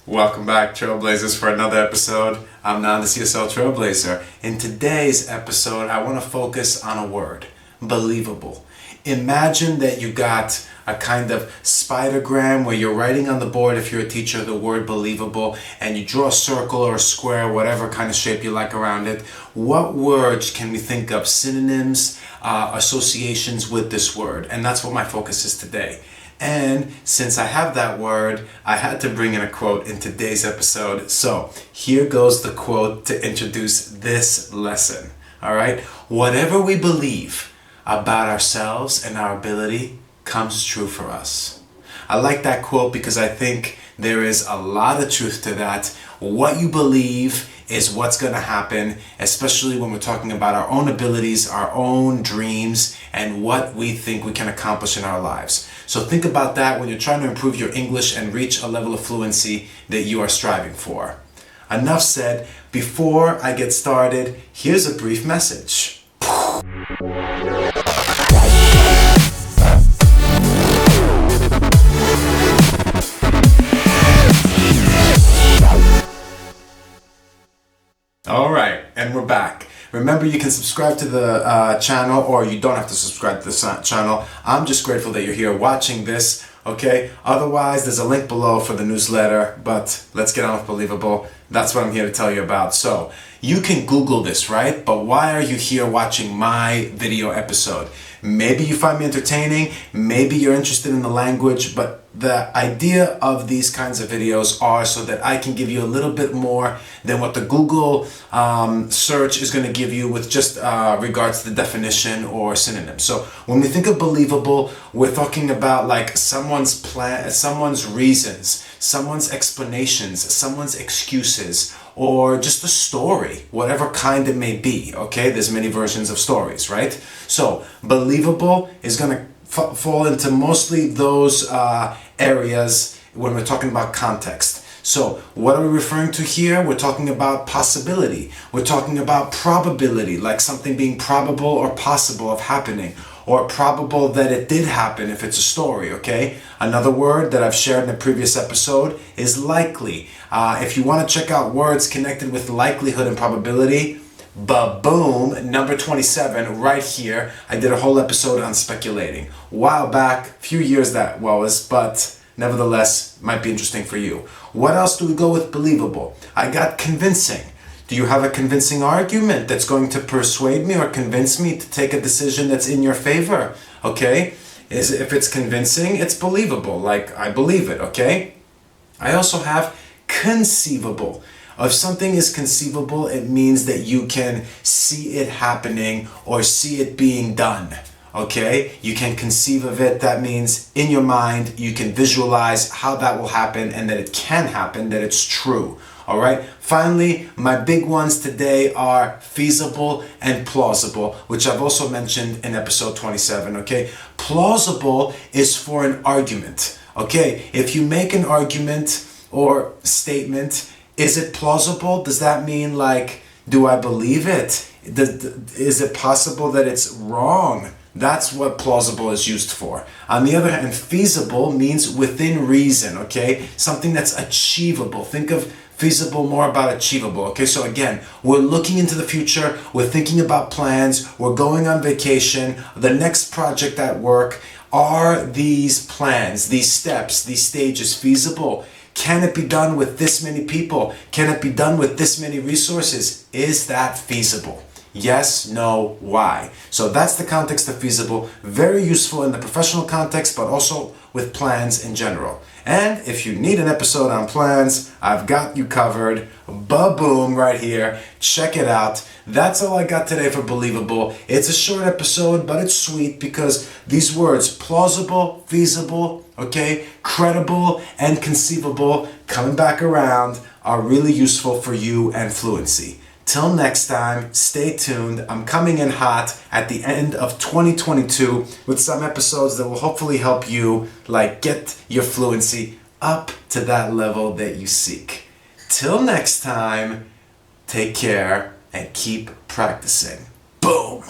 Welcome back, Trailblazers, for another episode. I'm Nan, the CSL Trailblazer. In today's episode, I want to focus on a word, believable. Imagine that you got a kind of spidergram where you're writing on the board, if you're a teacher, the word believable, and you draw a circle or a square, whatever kind of shape you like around it. What words can we think of, synonyms, associations with this word? And that's what my focus is today. And since I have that word, I had to bring in a quote in today's episode. So here goes the quote to introduce this lesson. All right. Whatever we believe about ourselves and our ability comes true for us. I like that quote because I think there is a lot of truth to that. What you believe is what's going to happen, especially when we're talking about our own abilities, our own dreams, and what we think we can accomplish in our lives. So think about that when you're trying to improve your English and reach a level of fluency that you are striving for. Enough said. Before I get started, here's a brief message. All right, and we're back. Remember, you can subscribe to the channel, or you don't have to subscribe to the channel. I'm just grateful that you're here watching this, okay? Otherwise, there's a link below for the newsletter, but let's get on with Believable. That's what I'm here to tell you about. So, you can Google this, right? But why are you here watching my video episode? Maybe you find me entertaining, maybe you're interested in the language, but the idea of these kinds of videos are so that I can give you a little bit more than what the Google search is going to give you with just regards to the definition or synonym. So when we think of believable, we're talking about like someone's plan, someone's reasons, someone's explanations, someone's excuses, or just a story, whatever kind it may be, okay? There's many versions of stories, right? So believable is going to fall into mostly those areas when we're talking about context. So what are we referring to here? We're talking about possibility. We're talking about probability, like something being probable or possible of happening, or probable that it did happen if it's a story, okay? Another word that I've shared in a previous episode is likely. If you want to check out words connected with likelihood and probability, ba-boom, number 27 right here. I did a whole episode on speculating. A while back, few years that was, but nevertheless, might be interesting for you. What else do we go with believable? I got convincing. Do you have a convincing argument that's going to persuade me or convince me to take a decision that's in your favor? Okay? If it's convincing, it's believable, like I believe it, okay? I also have conceivable. If something is conceivable, it means that you can see it happening or see it being done. Okay? You can conceive of it. That means in your mind, you can visualize how that will happen and that it can happen, that it's true. All right? Finally, my big ones today are feasible and plausible, which I've also mentioned in episode 27. Okay? Plausible is for an argument. Okay? If you make an argument or statement, is it plausible? Does that mean like, do I believe it? Is it possible that it's wrong? That's what plausible is used for. On the other hand, feasible means within reason, okay? Something that's achievable. Think of feasible more about achievable, okay? So again, we're looking into the future, we're thinking about plans, we're going on vacation, the next project at work. Are these plans, these steps, these stages feasible? Can it be done with this many people? Can it be done with this many resources? Is that feasible? Yes, no, why? So that's the context of feasible. Very useful in the professional context, but also with plans in general. And if you need an episode on plans, I've got you covered. Ba-boom right here. Check it out. That's all I got today for Believable. It's a short episode, but it's sweet because these words, plausible, feasible, okay, credible, and conceivable, coming back around, are really useful for you and fluency. Till next time, stay tuned. I'm coming in hot at the end of 2022 with some episodes that will hopefully help you like get your fluency up to that level that you seek. Till next time, take care and keep practicing. Boom!